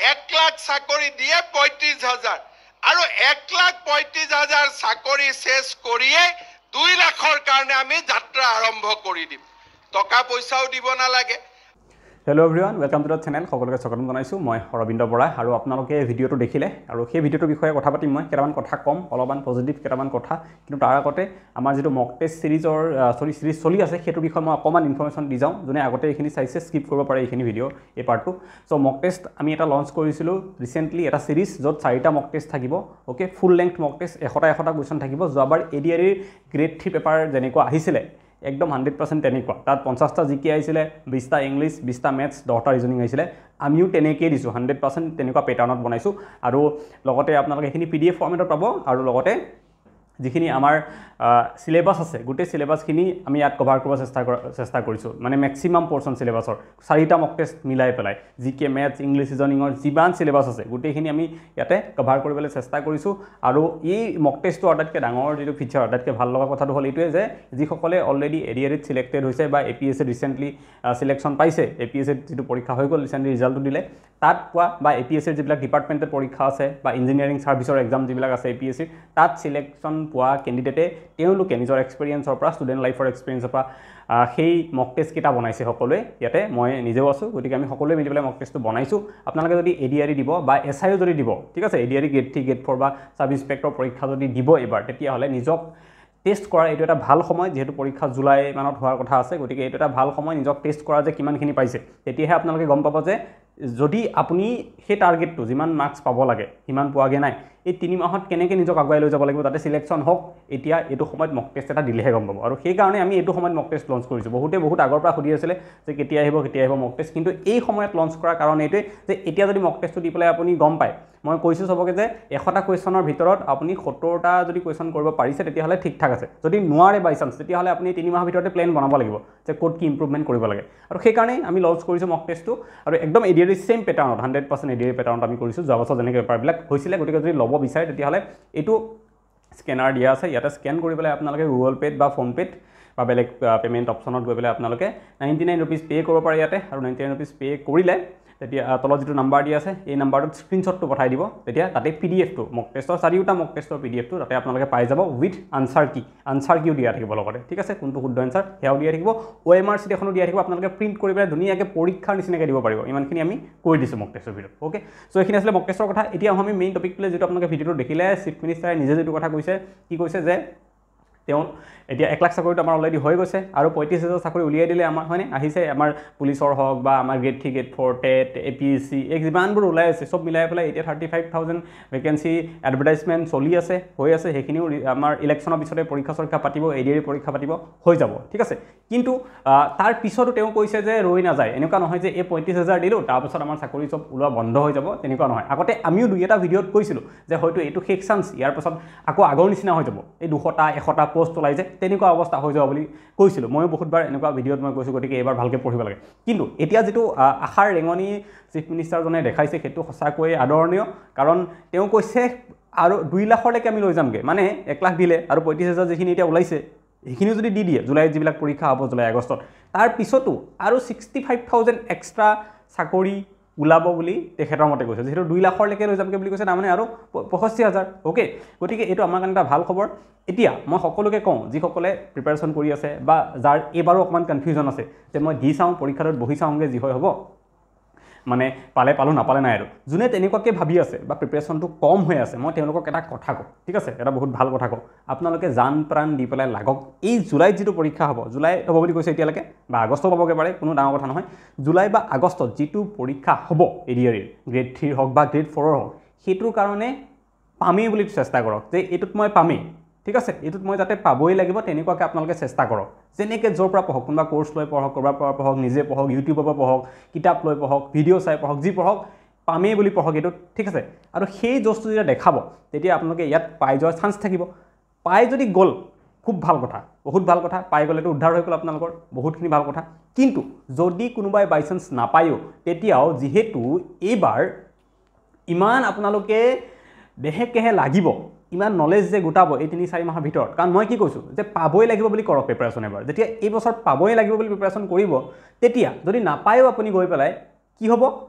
1 লাখ চাকৰি দিয়ে 35,000 আৰু 1,35,000 চাকৰি শেষ কৰিয়ে 2 লাখৰ কাৰণে আমি যাত্ৰা আৰম্ভ কৰি দিম টকা পইচাও দিব নালাগে Hello everyone, welcome to the channel. সকলোকে স্বাগতম জনাইছো মই অৰবিন্দ বৰা আৰু আপোনালোকে ভিডিওটো দেখিলে আৰু সেই ভিডিওটোৰ বিষয়ে কথা পাতিম মই কেটামান কথা কম অলপমান পজিটিভ কেটামান কথা কিন্তু তাৰ আগতে আমাৰ যেটো মক টেষ্ট সিৰিজৰ সিৰিজ চলি আছে হেতু বিষয়ে মই অকমান ইনফৰমেশন দি যাও যোনে আগতে এইখিনি চাইছে স্কিপ কৰিব পাৰে এইখিনি ভিডিও এই পাৰ্টটো সো মক টেষ্ট আমি এটা লঞ্চ কৰিছিলো ৰিসেন্টলি এটা সিৰিজ যত 4টা মক টেষ্ট থাকিব ওকে ফুল লেংথ মক টেষ্ট 100টা কোৱেশ্চন থাকিব যোৱাবাৰ এডিআৰই গ্ৰেড 3 পেপাৰ যেনেকুৱা আহিছিলে একদম 100% তেনেকুৱা তাত 50টা জিকে আইছিলে 20টা ইংলিশ 20টা ম্যাথছ 10টা ৰিজনিং আইছিলে আমিও তেনেকে দিছো 100% তেনেকুৱা পেটাৰ্নত বনাইছো আৰু লগতে আপোনালোকে এখিনি পিডিএফ ফৰ্মেটত পাব আৰু লগতে যিখিনি আমাৰ সিলেবাস আছে গুটে সিলেবাসখিনি আমি ইয়াত কভাৰ কৰিব চেষ্টা কৰিছো মানে ম্যাক্সিমাম পোৰশন সিলেবাসৰ 4টা মক টেষ্ট মিলাই পেলাই জিকে ম্যাথছ ইংলিশ ৰিজনিংৰ যিমান সিলেবাস আছে গুটেখিনি আমি ইয়াতে কভাৰ কৰিবলৈ চেষ্টা কৰিছো আৰু এই মক টেষ্টটো আটাইতকৈ ডাঙৰ যেটো ফিচাৰ আটাইতকৈ ভাল লগা কথাটো হ'ল এইটোৱে যে যিসকলে অলৰেডি এডিআৰইত সিলেক্টেড হৈছে বা এপিএসসি ৰিসেন্টলি সিলেকশন পাইছে এপিএসসি যেটো পৰীক্ষা হৈ গল ৰিসেন্টলি ৰিজাল্টটো দিলে তাত পোৱা বা এপিএসসিৰ যিবিলাক ডিপাৰ্টমেন্টেল পৰীক্ষা আছে বা ইঞ্জিনিয়াৰিং সাৰ্ভিসৰ এক্সাম যিবিলাক আছে এপিএসসি তাত সিলেকশন পোৱা ক্যান্ডিডেটে তেওঁলোকে নিজৰ এক্সপেৰিয়েন্সৰ পৰা ষ্টুডেন্ট লাইফৰ এক্সপেৰিয়েন্সৰ পৰা সেই মক টেষ্ট কিটা বনাইছে সকলোৱে ইয়াতে মই নিজেও আছো গতিকে আমি সকলোৱে মিলি পেলাই মক টেষ্টটো বনাইছো আপোনালোকে যদি এডিআৰই দিব বা এসআইও যদি দিব ঠিক আছে এডিআৰই গ্ৰেড 3 গ্ৰেড 4 বা সাব ইন্সপেক্টৰ পৰীক্ষা যদি দিব এবাৰ তেতিয়া হলে নিজক টেষ্ট কৰা এটো এটা ভাল সময় যেহেতু পৰীক্ষা জুলাই মানত হোৱাৰ কথা আছে গতিকে এটো এটা ভাল সময় নিজক টেষ্ট কৰা যে কিমানখিনি পাইছে তেতিয়াহে আপোনালোকে গম পাব যে যদি আপুনি সেই টাৰ্গেটটো যিমান মাৰ্কস পাব লাগে হিমান পোৱাগে নাই এই 3 মাহত কেনেকে নিজক আগুৱাই লৈ যাব লাগিব তাতে সিলেকশন হক এতিয়া এটো সময়ত মক টেষ্ট এটা দিলেহে গম পাব আৰু সেই কাৰণে আমি এটো সময়ত মক টেষ্ট লঞ্চ কৰিছো বহুত আগৰ পৰা খুদি আছিল যে কেতিয়া আহিব মক টেষ্ট কিন্তু এই সময়ত লঞ্চ কৰাৰ কাৰণ এইটোৱে যে এতিয়া যদি মক টেষ্টটো দি পেলাই আপুনি গম পায় মই কৈছো সবকে যে 100টা কোৱেশ্চনৰ ভিতৰত আপুনি 70টা যদি কোৱেশ্চন কৰিব পাৰিছে তেতিয়া হলে ঠিক ঠাক আছে যদি নোৱাৰে বাই চান্স তেতিয়া হলে আপুনি 3 মাহৰ ভিতৰতে প্ল্যান বনাব লাগিব যে কোড কি ইমপ্ৰুভমেন্ট কৰিব লাগে আৰু সেই কাৰণে আমি লঞ্চ কৰিছো মক টেষ্টটো আৰু একদম এডিআৰই সেম পেটাৰ্নত 100% এডিআৰই পেটাৰ্নত আমি কৰিছো যোৱাবছৰ যেনেকৈ পেপাৰবিলাক হৈছিলে গতিকে যদি লব বিচাৰে তেতিয়া হলে এটো স্ক্যানাৰ দিয়া আছে ইয়াতে স্ক্যান কৰি পেলাই আপোনালোকে গুগল পে বা ফোন পে বা বেলেগ পেমেন্ট অপচনত গৈ পেলাই আপোনালোকে 99 रुपीस পে কৰিব পাৰে ইয়াতে আৰু 99 रुपीस পে কৰিলে তেতিয়া তলত যেটো নাম্বাৰ দি আছে এই নাম্বাৰটোত স্ক্ৰিনশ্বটটো পঠাই দিব তেতিয়া তাতে পিডিএফটো মক টেষ্টৰ 4টা মক টেষ্টৰ পিডিএফটো তাতে আপোনালোকে পাই যাব উইথ আনসাৰ কিও দিয়া থাকিব লগতে ঠিক আছে কোনটো শুদ্ধ আনসাৰ হেও দিয়া থাকিব ওএমআৰ চিট এখনো দিয়া থাকিব আপোনালোকে প্ৰিন্ট কৰি পেলাই ধুনীয়াকৈ পৰীক্ষাৰ নিচিনাকৈ দিব পাৰিব ইমানখিনি আমি কৰি দিছো মক টেষ্টৰ ভিডিঅ ওকে সো এখিনি আছিল মক টেষ্টৰ কথা এতিয়া আমি মেইন টপিকটো যেটো আপোনালোকে ভিডিঅটো দেখিলে চিফ মিনিষ্টাৰে নিজে যেটো কথা কৈছে কি কৈছে যে তেওঁ এতিয়া 1 লাখ চাকৰিটো আমাৰ অলৰেডি হৈ গৈছে আৰু 35,000 চাকৰি উলিয়াই দিলে আমাৰ হয়নে আহিছে আমাৰ পুলিচৰ হক বা আমাৰ গ্ৰেড 3 গ্ৰেড 4 টেট এপিএসসি এক্সামবোৰ ওলাই আছে সব মিলাই পেলাই এতিয়া 35,000 ভ্যাকেন্সি এডভাৰটাইজমেন্ট চলি আছে হৈ আছে হেখিনিও আমাৰ ইলেকশনৰ পিছতে পৰীক্ষা পাতিব এডিআৰই পৰীক্ষা পাতিব হৈ যাব ঠিক আছে কিন্তু তাৰ পিছতো তেওঁ কৈছে যে ৰৈ না যায় এনেকুৱা নহয় যে এই 35,000 দিলো তাৰ পিছত আমাৰ চাকৰি সব ওলোৱা বন্ধ হৈ যাব তেনেকুৱা নহয় আগতে আমিও দুই এটা ভিডিঅত কৈছিলো যে হয়তো এটো শেষ চান্স ইয়াৰ পিছত আকৌ আগৰ নিচিনা হৈ যাব এই 200টা 100টা পোষ্ট ওলাই যে তেনেকুৱা অৱস্থা হৈ যাব বুলি কৈছিলো মই বহুতবাৰ এনেকুৱা ভিডিঅত মই কৈছো গতিকে এবাৰ ভালকে পঢ়িব লাগে কিন্তু এতিয়া যেটো আশাৰ ৰেঙনি চিফ মিনিষ্টাৰ জনে দেখাইছে হেতু সঁচাকৈ আদৰণীয় কাৰণ তেওঁ কৈছে আৰু 2 লাখলৈকে আমি লৈ যামগে মানে 1 লাখ দিলে আৰু 35,000 যিখিনি এতিয়া ওলাইছে এইখিনি যদি দি দিয়ে জুলাইত যিবিলাক পৰীক্ষা হ'ব জুলাই আগষ্টত তাৰ পিছতো আৰু 65,000 এক্সট্ৰা চাকৰি উলাব বুলি তেখেতৰ মতে কৈছে যেহেতু 2 লাখলৈকে লৈ যামকে বুলি কৈছে না মানে আৰু 65,000 ওকে গতিকে এটো আমাৰ কাৰণে এটা ভাল খবৰ এতিয়া মই সকলোকে কওঁ যি সকলে প্ৰিপাৰেচন কৰি আছে বা যাৰ এবাৰো অকমান কনফিউজন আছে যে মই দি চাও পৰীক্ষাত বহি চাওঁগে যি হয় হ'ব মানে পালো নাপালে নাই আৰু জুনে তেনেকুৱাকে ভাবি আছে বা প্ৰিপাৰেচনটো কম হৈ আছে মই তেওঁলোকক এটা কথা কওঁ ঠিক আছে এটা বহুত ভাল কথা কওঁ আপোনালোকে জান প্ৰাণ দি পেলাই লাগক এই জুলাইত যেটো পৰীক্ষা হ'ব জুলাই হ'ব বুলি কৈছে এতিয়ালৈকে বা আগষ্ট হ'বগে পাৰে কোনো ডাঙৰ কথা নহয় জুলাই বা আগষ্টত যেটো পৰীক্ষা হ'ব এডিআৰই গ্ৰেড 3 হক বা গ্ৰেড 4 হক হেতুৰ কাৰণে পামেই বুলি চেষ্টা কৰক যে এটুত মই পামেই ঠিক আছে এটুত মই যাতে পাবই লাগিব তেনেকুৱাকে আপোনালোকে চেষ্টা কৰক যেনেকে জোৰ পৰা পঢ়ক কোনবা কোৰ্স লৈ পঢ়ক কৰবাৰ পৰা পঢ়ক নিজে পঢ়ক ইউটিউবৰ পৰা পঢ়ক কিতাপ লৈ পঢ়ক ভিডিও চাই পঢ়ক যি পঢ়ক পামেই বুলি পঢ়ক এটুত ঠিক আছে আৰু সেই জোস্টো যেতিয়া দেখাব তেতিয়া আপোনালোকে ইয়াত পাই যোৱাৰ চান্স থাকিব পাই যদি গল খুব ভাল কথা বহুত ভাল কথা পাই গলেটো উদ্ধাৰ হৈ গল আপোনালোকৰ বহুতখিনি ভাল কথা কিন্তু যদি কোনোবাই বাই চান্স নাপায়ও তেতিয়াও যেহেতু এইবাৰ ইমান আপোনালোকে দেহেকেহে লাগিব ইমান নলেজ যে গোটাব এই 3-4 মাহৰ ভিতৰত কাৰণ মই কি কৈছো যে পাবই লাগিব বুলি কৰক প্ৰিপাৰেচন এবাৰ যেতিয়া এই বছৰ পাবই লাগিব বুলি প্ৰিপাৰেচন কৰিব তেতিয়া যদি নাপায়ও আপুনি গৈ পেলাই কি হ'ব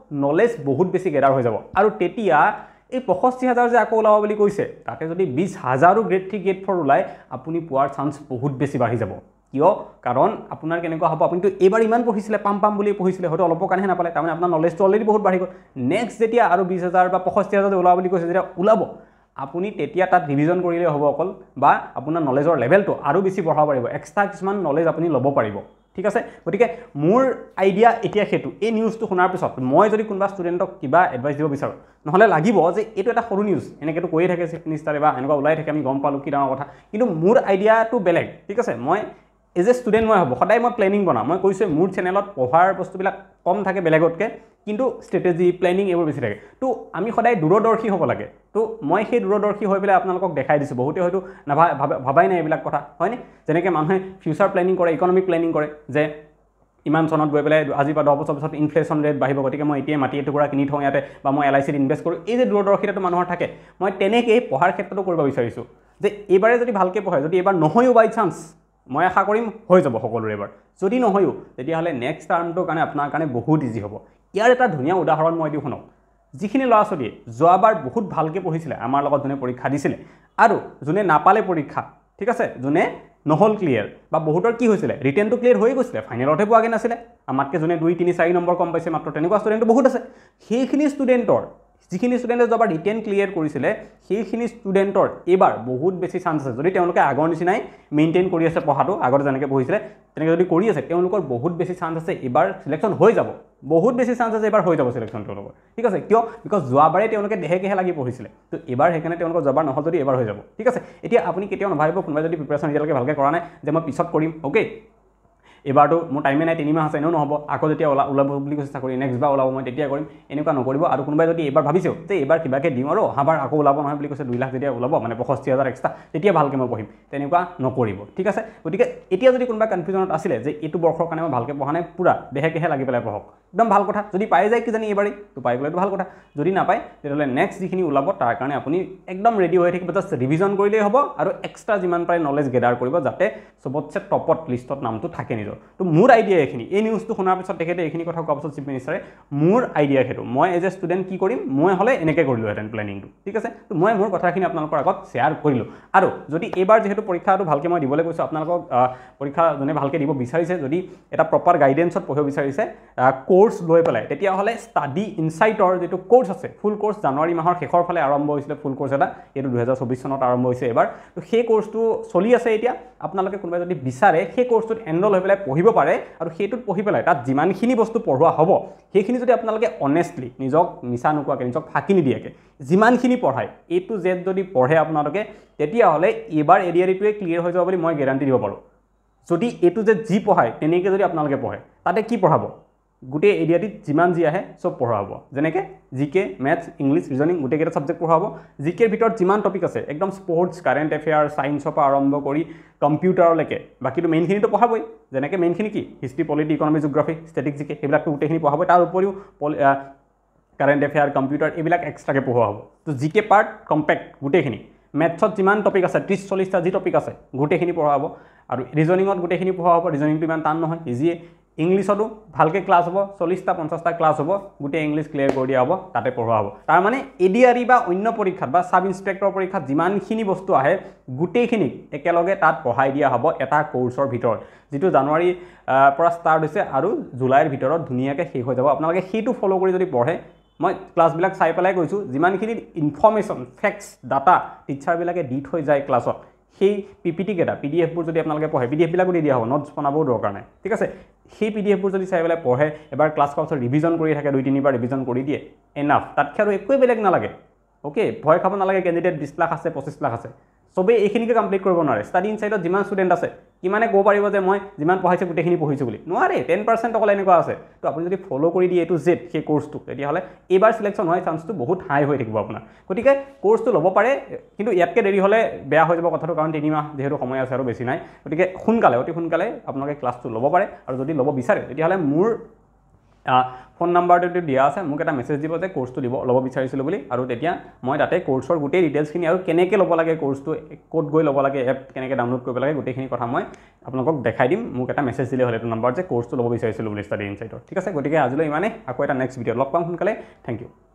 নলেজ বহুত বেছি গেডাৰ হৈ যাব আৰু তেতিয়া এই 65,000 যে আকৌ ওলাব বুলি কৈছে তাতে যদি 20,000ও গ্ৰেড 3 গ্ৰেড 4 ওলায় আপুনি পোৱাৰ চান্স বহুত বেছি বাঢ়ি যাব কিয় কাৰণ আপোনাৰ কেনেকুৱা হ'ব আপুনি তো এবাৰ ইমান পঢ়িছিলে পাম বুলি পঢ়িছিলে হয়তো অলপ কাৰণেহে নাপালে তাৰমানে আপোনাৰ নলেজটো অলৰেডি বহুত বাঢ়ি গ'ল নেক্সট যেতিয়া আৰু 20,000 বা 65,000 যে ওলাব বুলি কৈছে যেতিয়া ওলাব আপুনি তেতিয়া তাত ৰিভিজন কৰিলে হ'ব অকল বা আপোনাৰ নলেজৰ লেভেলটো আৰু বেছি বঢ়াব পাৰিব এক্সট্ৰা কিছুমান নলেজ আপুনি ল'ব পাৰিব ঠিক আছে গতিকে মোৰ আইডিয়া এতিয়া সেইটো এই নিউজটো শুনাৰ পিছত মই যদি কোনোবা ষ্টুডেণ্টক কিবা এডভাইচ দিব বিচাৰোঁ নহ'লে লাগিব যে এইটো এটা সৰু নিউজ এনেকৈতো কৈয়ে থাকে চিফ মিনিষ্টাৰে বা এনেকুৱা ওলাই থাকে আমি গম পালোঁ কি ডাঙৰ কথা কিন্তু মোৰ আইডিয়াটো বেলেগ ঠিক আছে মই এজ এ ষ্টুডেণ্ট মই হ'ব সদায় মই প্লেনিং বনাওঁ মই কৈছোঁ মোৰ চেনেলত পঢ়াৰ বস্তুবিলাক কম থাকে বেলেগতকৈ কিন্তু ষ্ট্ৰেটেজি প্লেনিং এইবোৰ বেছি থাকে তো আমি সদায় দূৰদৰ্শী হ'ব লাগে তো মই সেই দূৰদৰ্শী হৈ পেলাই আপোনালোকক দেখাই দিছোঁ বহুতে হয়তো ভাবাই নাই এইবিলাক কথা হয়নে যেনেকৈ মানুহে ফিউচাৰ প্লেনিং কৰে ইকনমিক প্লেনিং কৰে যে ইমান চনত গৈ পেলাই আজিৰ পৰা 10 বছৰ পিছত ইনফ্লেশ্যন ৰেট বাঢ়িব গতিকে মই এতিয়াই মাটি এটুকুৰা কিনি থওঁ ইয়াতে বা মই LICত ইনভেষ্ট কৰোঁ এই যে দূৰদৰ্শিতাটো মানুহৰ থাকে মই তেনেকৈয়ে পঢ়াৰ ক্ষেত্ৰতো কৰিব বিচাৰিছোঁ যে এইবাৰে যদি ভালকৈ পঢ়ে যদি এইবাৰ নহয়ও বাই চান্স মই আশা কৰিম হৈ যাব সকলোৰে এবাৰ যদি নহয়ও তেতিয়াহ'লে নেক্সট টাৰ্মটোৰ কাৰণে আপোনাৰ কাৰণে বহুত ইজি হ'ব ইয়াৰ এটা ধুনীয়া উদাহৰণ মই দিওঁ শুনক যিখিনি ল'ৰা ছোৱালীয়ে যোৱাবাৰ বহুত ভালকৈ পঢ়িছিলে আমাৰ লগত যোনে পৰীক্ষা দিছিলে আৰু যোনে নাপালে পৰীক্ষা ঠিক আছে যোনে নহ'ল ক্লিয়াৰ বা বহুতৰ কি হৈছিলে ৰিটেনটো ক্লিয়াৰ হৈ গৈছিলে ফাইনেলতহে পোৱাগৈ নাছিলে আমাতকৈ যোনে 2, 3, 4 নম্বৰ কম পাইছে মাত্ৰ তেনেকুৱা ষ্টুডেণ্টটো বহুত আছে সেইখিনি ষ্টুডেণ্টৰ যিখিনি ষ্টুডেণ্টে যোৱাবাৰ ৰিটেন ক্লিয়াৰ কৰিছিলে সেইখিনি ষ্টুডেণ্টৰ এইবাৰ বহুত বেছি চান্স আছে যদি তেওঁলোকে আগৰ নিচিনাই মেইনটেইন কৰি আছে পঢ়াটো আগতে যেনেকৈ পঢ়িছিলে তেনেকৈ যদি কৰি আছে তেওঁলোকৰ বহুত বেছি চান্স আছে এইবাৰ চিলেকশ্যন হৈ যাব বহুত বেছি চান্স আছে এইবাৰ হৈ যাব চিলেকশ্যন তেওঁলোকৰ ঠিক আছে কিয় বিকজ যোৱাবাৰে তেওঁলোকে দেহে লাগি পঢ়িছিলে তো এইবাৰ সেইকাৰণে তেওঁলোকৰ যোৱাবাৰ নহ'ল যদি এইবাৰ হৈ যাব ঠিক আছে এতিয়া আপুনি কেতিয়াও নাভাবিব কোনোবাই যদি প্ৰিপাৰেশ্যন এতিয়ালৈকে ভালকৈ কৰা নাই যে মই পিছত কৰিম অ'কে এবাৰটো মোৰ টাইমে নাই 3 মাহ আছে এনেও নহ'ব আকৌ যেতিয়া ওলাব বুলি কৈছে চাকৰি নেক্সট বাৰ ওলাব মই তেতিয়া কৰিম এনেকুৱা নকৰিব আৰু কোনোবাই যদি এইবাৰ ভাবিছেও যে এইবাৰ কিবাকৈ দিম আৰু অহাবাৰ আকৌ ওলাব নহয় বুলি কৈছে 2 লাখ যেতিয়া ওলাব মানে 65,000 এক্সট্ৰা তেতিয়া ভালকৈ মই পঢ়িম তেনেকুৱা নকৰিব ঠিক আছে গতিকে এতিয়া যদি কোনোবা কনফিউজনত আছিলে যে এইটো বৰ্ষৰ কাৰণে মই ভালকৈ পঢ়া নাই পুৰা দেহে লাগি পেলাই পঢ়ক একদম ভাল কথা যদি পাই যায় কিজানি এইবাৰেই তো পাই গ'লেতো ভাল কথা যদি নাপায় তেতিয়াহ'লে নেক্সট যিখিনি ওলাব তাৰ কাৰণে আপুনি একদম ৰেডি হৈ থাকিব জাষ্ট ৰিভিজন কৰিলেই হ'ব আৰু এক্সট্ৰা যিমান পাৰে নলেজ গেডাৰ কৰিব যাতে চবতছে টপত লিষ্টত নামটো থাকে নিজৰ তো মোৰ আইডিয়া এইখিনি এই নিউজটো শুনাৰ পিছত তেখেতে এইখিনি কথা কোৱাৰ পিছত চিফ মিনিষ্টাৰে মোৰ আইডিয়া সেইটো মই এজ এ ষ্টুডেণ্ট কি কৰিম মই হ'লে এনেকৈ কৰিলোহেঁতেন প্লেনিংটো ঠিক আছে তো মই মোৰ কথাখিনি আপোনালোকৰ আগত শ্বেয়াৰ কৰিলোঁ আৰু যদি এইবাৰ যিহেতু পৰীক্ষাটো ভালকৈ মই দিবলৈ কৈছোঁ আপোনালোকক পৰীক্ষা যোনে ভালকৈ দিব বিচাৰিছে যদি এটা প্ৰপাৰ গাইডেঞ্চত পঢ়িব বিচাৰিছে কোৰ্ছ লৈ পেলাই তেতিয়াহ'লে ষ্টাডি ইনচাইটৰ যিটো কোৰ্ছ আছে ফুল কোৰ্ছ জানুৱাৰী মাহৰ শেষৰ ফালে আৰম্ভ হৈছিলে ফুল কোৰ্ছ এটা এইটো 2024 চনত আৰম্ভ হৈছে এবাৰ তো সেই কোৰ্ছটো চলি আছে এতিয়া আপোনালোকে কোনোবাই যদি বিচাৰে সেই কোৰ্ছটোত এনৰল হৈ পেলাই পঢ়িব পাৰে আৰু সেইটোত পঢ়ি পেলাই তাত যিমানখিনি বস্তু পঢ়োৱা হ'ব সেইখিনি যদি আপোনালোকে অনেষ্টলি নিজক মিছা নোকোৱাকৈ নিজক ফাঁকি নিদিয়াকৈ যিমানখিনি পঢ়ায় A to Z যদি পঢ়ে আপোনালোকে তেতিয়াহ'লে এইবাৰ এডিআৰইটোৱে ক্লিয়াৰ হৈ যাব বুলি মই গেৰাণ্টি দিব পাৰোঁ যদি A to Z যি পঢ়ায় তেনেকৈ যদি আপোনালোকে পঢ়ে তাতে কি পঢ়াব গোটেই এডিআৰইত যিমান যি আহে চব পঢ়াব যেনেকৈ জিকে মেথছ ইংলিছ ৰিজনিং গোটেইকেইটা ছাবজেক্ট পঢ়াব জিকেৰ ভিতৰত যিমান টপিক আছে একদম স্পৰ্টছ কাৰেণ্ট এফেয়াৰ ছায়েন্সৰ পৰা আৰম্ভ কৰি কম্পিউটাৰলৈকে বাকীটো মেইনখিনিতো পঢ়াবই যেনেকৈ মেইনখিনি কি history polity economy geography static জিকে সেইবিলাকতো গোটেইখিনি পঢ়াবই তাৰ উপৰিও কাৰেণ্ট এফেয়াৰ কম্পিউটাৰ এইবিলাক এক্সট্ৰাকৈ পঢ়োৱা হ'ব তো জিকে পাৰ্ট কম্পেক্ট গোটেইখিনি মেথছত যিমান টপিক আছে 30-40টা যি টপিক আছে গোটেইখিনি পঢ়োৱা হ'ব আৰু ৰিজনিঙত গোটেইখিনি পঢ়োৱা হ'ব ৰিজনিংটো ইমান টান নহয় ইজিয়ে ইংলিছতো ভালকৈ ক্লাছ হ'ব 40টা 50টা ক্লাছ হ'ব গোটেই ইংলিছ ক্লিয়াৰ কৰি দিয়া হ'ব তাতে পঢ়োৱা হ'ব তাৰ মানে এডিআৰই বা অন্য পৰীক্ষাত বা সাব ইন্সপেক্টৰ পৰীক্ষাত যিমানখিনি বস্তু আহে গোটেইখিনিক একেলগে তাত পঢ়াই দিয়া হ'ব এটা কোৰ্ছৰ ভিতৰত যিটো জানুৱাৰীৰ পৰা ষ্টাৰ্ট হৈছে আৰু জুলাইৰ ভিতৰত ধুনীয়াকৈ শেষ হৈ যাব আপোনালোকে সেইটো ফ'ল' কৰি যদি পঢ়ে মই ক্লাছবিলাক চাই পেলাই কৈছোঁ যিমানখিনি ইনফৰ্মেশ্যন ফেক্টছ ডাটা টিচাৰবিলাকে দি থৈ যায় ক্লাছত সেই পিপিটিকেইটা পিডিএফবোৰ যদি আপোনালোকে পঢ়ে পিডিএফবিলাকো দি দিয়া হ'ব নোটছ বনাবও দৰকাৰ নাই ঠিক আছে সেই পিডিএফবোৰ যদি চাই পেলাই পঢ়ে এবাৰ ক্লাছ কৰাৰ পিছত ৰিভিজন কৰি থাকে 2-3 বাৰ ৰিভিজন কৰি দিয়ে এনাফ তাতকৈ আৰু একোৱেই বেলেগ নালাগে অ'কে ভয় খাব নালাগে কেণ্ডিডেট 20 লাখ আছে 25 লাখ আছে চবেই এইখিনিকে কমপ্লিট কৰিব নোৱাৰে ষ্টাডি ইনচাইটত যিমান ষ্টুডেণ্ট আছে কিমানে ক'ব পাৰিব যে মই যিমান পঢ়াইছোঁ গোটেইখিনি পঢ়িছোঁ বুলি নোৱাৰে 10% অকল এনেকুৱা আছে তো আপুনি যদি ফ'ল' কৰি দিয়ে এইটো জেড সেই কোৰ্ছটো তেতিয়াহ'লে এইবাৰ চিলেকশ্যন হোৱাৰ চান্সটো বহুত হাই হৈ থাকিব আপোনাৰ গতিকে কোৰ্ছটো ল'ব পাৰে কিন্তু ইয়াতকৈ দেৰি হ'লে বেয়া হৈ যাব কথাটো কাৰণ 3 মাহ যিহেতু সময় আছে আৰু বেছি নাই গতিকে সোনকালে অতি সোনকালে আপোনালোকে ক্লাছটো ল'ব পাৰে আৰু যদি ল'ব বিচাৰে তেতিয়াহ'লে মোৰ ফোন নাম্বাৰটো দিয়া আছে মোক এটা মেছেজ দিব যে কোৰ্চটো ল'ব বিচাৰিছিলোঁ বুলি আৰু তেতিয়া মই তাতে কোৰ্চৰ গোটেই ডিটেইলছখিনি আৰু কেনেকৈ ল'ব লাগে কোৰ্চটো ক'ত গৈ ল'ব লাগে এপ কেনেকৈ ডাউনলোড কৰিব লাগে গোটেইখিনি কথা মই আপোনালোকক দেখাই দিম মোক এটা মেছেজ দিলে হ'ল এইটো নাম্বাৰ যে কোৰ্চটো ল'ব বিচাৰিছিলোঁ বুলি ষ্টাডি ইনচাইটৰ ঠিক আছে গতিকে আজিলৈ ইমানেই আকৌ এটা নেক্সট ভিডিঅ'ত লগ পাম সোনকালে থেংক ইউ